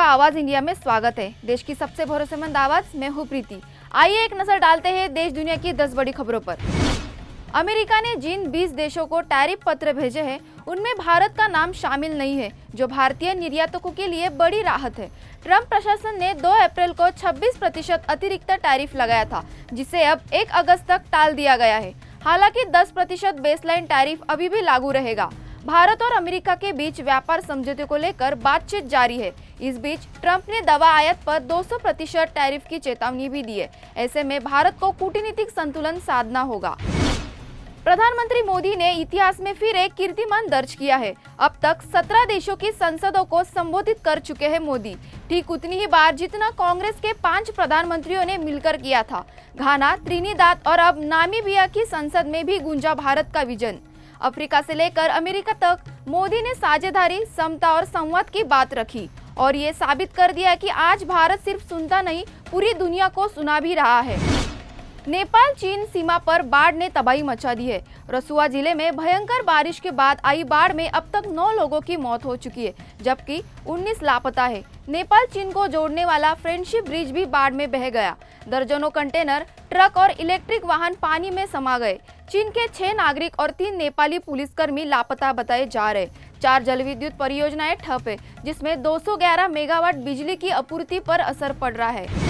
आपका आवाज इंडिया में स्वागत है। देश की सबसे भरोसेमंद आवाज, मैं हूं प्रीति। आइए एक नजर डालते हैं देश दुनिया की 10 बड़ी खबरों पर। अमेरिका ने जिन 20 देशों को टैरिफ पत्र भेजे हैं, उनमें भारत का नाम शामिल नहीं है, जो भारतीय निर्यातकों के लिए बड़ी राहत है। ट्रंप प्रशासन ने 2 अप्रैल को 26% अतिरिक्त टैरिफ लगाया था, जिसे अब 1 अगस्त तक टाल दिया गया है। हालांकि 10% बेसलाइन टैरिफ अभी भी लागू रहेगा। भारत और अमेरिका के बीच व्यापार समझौते को लेकर बातचीत जारी है। इस बीच ट्रंप ने दवा आयात पर 200% टैरिफ की चेतावनी भी दी है। ऐसे में भारत को कूटनीतिक संतुलन साधना होगा। प्रधानमंत्री मोदी ने इतिहास में फिर एक कीर्तिमान दर्ज किया है। अब तक 17 देशों की संसदों को संबोधित कर चुके हैं मोदी, ठीक उतनी ही बार जितना कांग्रेस के 5 प्रधानमंत्रियों ने मिलकर किया था। घाना, त्रिनिदाद और अब नामीबिया की संसद में भी गूंजा भारत का विजन। अफ्रीका से लेकर अमेरिका तक मोदी ने साझेदारी, समता और संवाद की बात रखी और ये साबित कर दिया कि आज भारत सिर्फ सुनता नहीं, पूरी दुनिया को सुना भी रहा है। नेपाल चीन सीमा पर बाढ़ ने तबाही मचा दी है। रसुआ जिले में भयंकर बारिश के बाद आई बाढ़ में अब तक 9 लोगों की मौत हो चुकी है, जबकि 19 लापता है। नेपाल चीन को जोड़ने वाला फ्रेंडशिप ब्रिज भी बाढ़ में बह गया। दर्जनों कंटेनर, ट्रक और इलेक्ट्रिक वाहन पानी में समा गए। चीन के 6 नागरिक और 3 नेपाली पुलिसकर्मी लापता बताए जा रहे। 4 जलविद्युत परियोजनाएं ठप है, जिसमें 211 मेगावाट बिजली की आपूर्ति पर असर पड़ रहा है।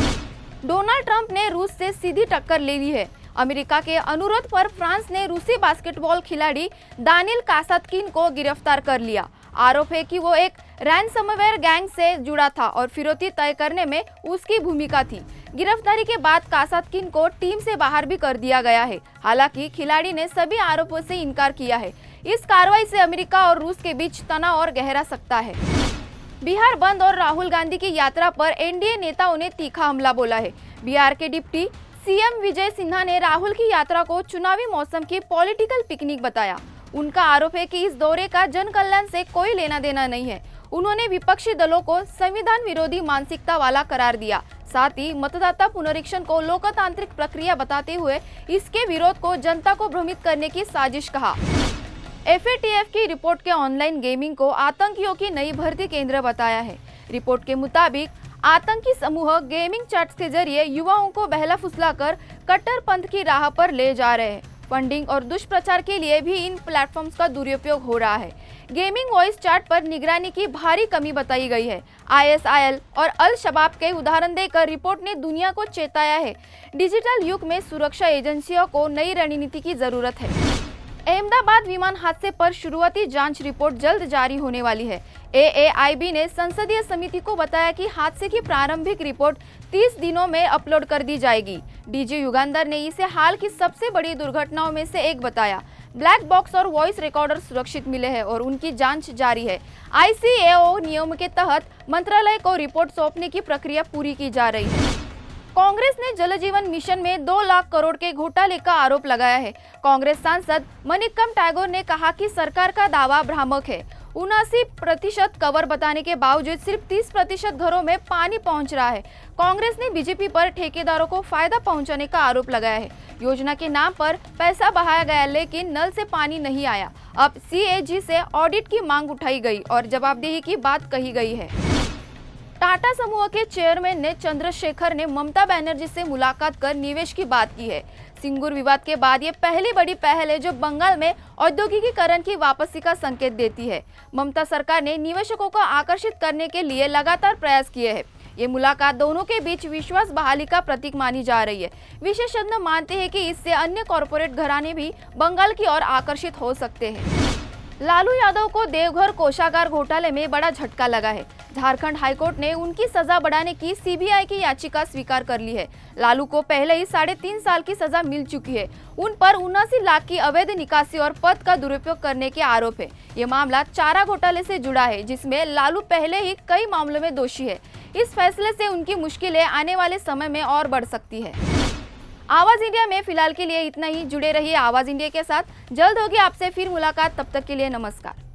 डोनाल्ड ट्रंप ने रूस से सीधी टक्कर ले ली है। अमेरिका के अनुरोध पर फ्रांस ने रूसी बास्केटबॉल खिलाड़ी दानिल कासातकिन को गिरफ्तार कर लिया। आरोप है कि वो एक रैनसमवेयर गैंग से जुड़ा था और फिरौती तय करने में उसकी भूमिका थी। गिरफ्तारी के बाद कासातकिन को टीम से बाहर भी कर दिया गया है। हालांकि खिलाड़ी ने सभी आरोपों से इनकार किया है। इस कार्रवाई से अमेरिका और रूस के बीच तनाव और गहरा सकता है। बिहार बंद और राहुल गांधी की यात्रा पर एनडीए नेताओं ने तीखा हमला बोला है। बिहार के डिप्टी सीएम विजय सिन्हा ने राहुल की यात्रा को चुनावी मौसम की पॉलिटिकल पिकनिक बताया। उनका आरोप है कि इस दौरे का जन कल्याण से कोई लेना देना नहीं है। उन्होंने विपक्षी दलों को संविधान विरोधी मानसिकता वाला करार दिया। साथ ही मतदाता पुनरीक्षण को लोकतांत्रिक प्रक्रिया बताते हुए इसके विरोध को जनता को भ्रमित करने की साजिश कहा। FATF की रिपोर्ट के ऑनलाइन गेमिंग को आतंकियों की नई भर्ती केंद्र बताया है। रिपोर्ट के मुताबिक आतंकी समूह गेमिंग चैट्स के जरिए युवाओं को बहला फुसलाकर कट्टरपंथ की राह पर ले जा रहे हैं। फंडिंग और दुष्प्रचार के लिए भी इन प्लेटफॉर्म्स का दुरुपयोग हो रहा है। गेमिंग वॉइस चैट पर निगरानी की भारी कमी बताई गई है। ISIL और अल शबाब के उदाहरण देकर रिपोर्ट ने दुनिया को चेताया है। डिजिटल युग में सुरक्षा एजेंसियों को नई रणनीति की जरूरत है। अहमदाबाद विमान हादसे पर शुरुआती जांच रिपोर्ट जल्द जारी होने वाली है। AAIB ने संसदीय समिति को बताया कि हादसे की प्रारंभिक रिपोर्ट 30 दिनों में अपलोड कर दी जाएगी। DG युगांधर ने इसे हाल की सबसे बड़ी दुर्घटनाओं में से एक बताया। ब्लैक बॉक्स और वॉइस रिकॉर्डर सुरक्षित मिले हैं और उनकी जांच जारी है। ICAO नियम के तहत मंत्रालय को रिपोर्ट सौंपने की प्रक्रिया पूरी की जा रही है। कांग्रेस ने जल जीवन मिशन में 2 लाख करोड़ के घोटाले का आरोप लगाया है। कांग्रेस सांसद मनिक्कम टैगोर ने कहा कि सरकार का दावा भ्रामक है। 79% कवर बताने के बावजूद सिर्फ 30% घरों में पानी पहुंच रहा है। कांग्रेस ने बीजेपी पर ठेकेदारों को फायदा पहुंचाने का आरोप लगाया है। योजना के नाम पर पैसा बहाया गया, लेकिन नल से पानी नहीं आया। अब CAG से ऑडिट की मांग उठाई गई और जवाबदेही की बात कही गई है। टाटा समूह के चेयरमैन ने चंद्रशेखर ने ममता बनर्जी से मुलाकात कर निवेश की बात की है। सिंगूर विवाद के बाद ये पहली बड़ी पहल है जो बंगाल में औद्योगिकीकरण की वापसी का संकेत देती है। ममता सरकार ने निवेशकों को आकर्षित करने के लिए लगातार प्रयास किए हैं। ये मुलाकात दोनों के बीच विश्वास बहाली का प्रतीक मानी जा रही है। विशेषज्ञ मानते हैं कि इससे अन्य कॉरपोरेट घराने भी बंगाल की ओर आकर्षित हो सकते हैं। लालू यादव को देवघर कोषागार घोटाले में बड़ा झटका लगा है। झारखंड हाईकोर्ट ने उनकी सजा बढ़ाने की CBI की याचिका स्वीकार कर ली है। लालू को पहले ही 3.5 साल की सजा मिल चुकी है। उन पर 79 लाख की अवैध निकासी और पद का दुरुपयोग करने के आरोप है। ये मामला चारा घोटाले से जुड़ा है, जिसमें लालू पहले ही कई मामलों में दोषी है। इस फैसले से उनकी मुश्किलें आने वाले समय में और बढ़ सकती है। आवाज इंडिया में फिलहाल के लिए इतना ही। जुड़े रहिए आवाज इंडिया के साथ। जल्द होगी आपसे फिर मुलाकात। तब तक के लिए नमस्कार।